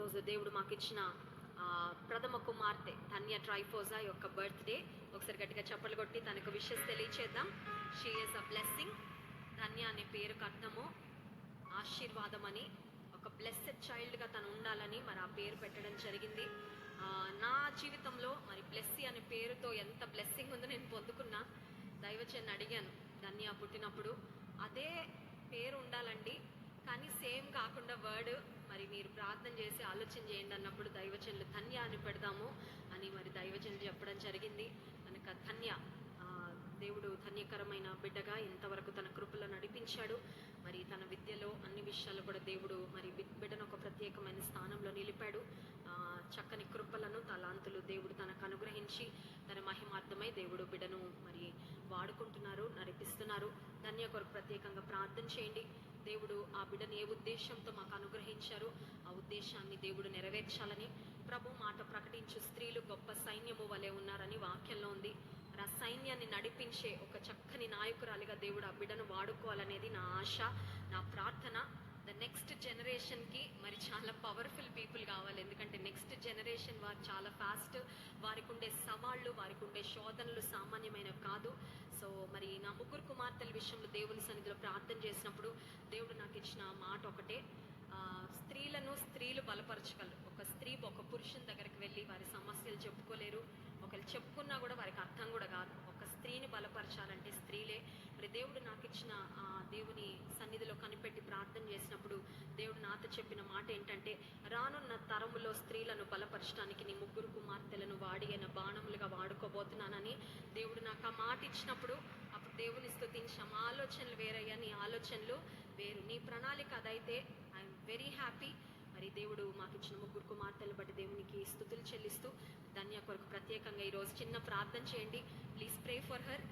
ఈరోజు దేవుడు మాకు ఇచ్చిన ప్రథమ కుమార్తె ధన్య ట్రైఫోజా యొక్క బర్త్డే. ఒకసారి గట్టిగా చప్పలు కొట్టి తనకు విషెస్ తెలియచేద్దాం. She is a blessing. Dhanya అనే పేరుకు అర్థము ఆశీర్వాదం అని, ఒక బ్లెస్సెడ్ చైల్డ్గా తను ఉండాలని మరి ఆ పేరు పెట్టడం జరిగింది. నా జీవితంలో మరి బ్లెస్సీ అనే పేరుతో ఎంత బ్లెస్సింగ్ ఉందో నేను పొందుకున్నా. దైవజన్ని అడిగాను, ధన్య పుట్టినప్పుడు అదే పేరు ఉండాలండి, కానీ సేమ్ కాకుండా వర్డ్ మరి మీరు ప్రార్థన చేసి ఆలోచన చేయండి అన్నప్పుడు దైవజనులు ధన్య అని పెడదాము అని మరి దైవజనులు చెప్పడం జరిగింది. కనుక ధన్య దేవుడు ధన్యకరమైన బిడ్డగా ఇంతవరకు తన కృపలో నడిపించాడు. మరి తన విద్యలో అన్ని విషయాలు కూడా దేవుడు మరి బిడ్డను ఒక ప్రత్యేకమైన స్థానంలో నిలిపాడు. చక్కని కృపలను తలాంతులు దేవుడు తనకు అనుగ్రహించి తన మహిమార్థమై దేవుడు బిడ్డను మరి వాడుకుంటున్నారు, నడిపిస్తున్నారు. ధన్య కొరకు ప్రత్యేకంగా ప్రార్థన చేయండి. దేవుడు ఆ బిడ్డను ఏ ఉద్దేశంతో మాకు అనుగ్రహించారు ఆ ఉద్దేశాన్ని దేవుడు నెరవేర్చాలని. ప్రభు మాట ప్రకటించు స్త్రీలు గొప్ప సైన్యము వలె ఉన్నారని వాక్యంలో ఉంది. ఆ సైన్యాన్ని నడిపించే ఒక చక్కని నాయకురాలిగా దేవుడు ఆ బిడ్డను వాడుకోవాలనేది నా ఆశ, నా ప్రార్థన. ద నెక్స్ట్ జనరేషన్కి మరి చాలా పవర్ఫుల్ పీపుల్ కావాలి. ఎందుకంటే నెక్స్ట్ జనరేషన్ వారు చాలా ఫాస్ట్, వారికి ఉండే సవాళ్ళు, వారికి ఉండే శోధనలు సామాన్యమైనవి కాదు. సో మరి నా ముగ్గురు కుమార్తెల విషయంలో దేవుని సన్నిధిలో ప్రార్థన చేసినప్పుడు దేవుడు నాకు ఇచ్చిన మాట ఒకటే, స్త్రీలు బలపరచగలరు. ఒక స్త్రీ ఒక పురుషుని దగ్గరికి వెళ్ళి వారి సమస్యలు చెప్పుకోలేరు. ఒకరు చెప్పుకున్నా కూడా వారికి అర్థం కూడా కాదు. ఒక స్త్రీని బలపరచాలంటే స్త్రీలే. మరి దేవుడు నాకు ఇచ్చిన దేవుని సన్నిధిలో కనిపెట్టి ప్రార్థన చేసినప్పుడు దేవుడు నాతో చెప్పిన మాట ఏంటంటే, రానున్న తరములో స్త్రీలను బలపరచడానికి నీ ముగ్గురు కుమార్తెలను వాడి అయిన బాణములుగా వాడుకోబోతున్నానని దేవుడు నాకు ఆ మాట ఇచ్చినప్పుడు అప్పుడు దేవుని స్తుతించాం. ఆలోచనలు వేరయ్యా, నీ ఆలోచనలు వేరు, నీ ప్రణాళిక అదైతే ఐఎమ్ వెరీ హ్యాపీ. మరి దేవుడు మాకు ఇచ్చిన ముగ్గురు కుమార్తెలు బట్టి దేవునికి స్తుతులు చెల్లిస్తూ ధన్య కొరకు ప్రత్యేకంగా ఈరోజు చిన్న ప్రార్థన చేయండి. Please pray for her.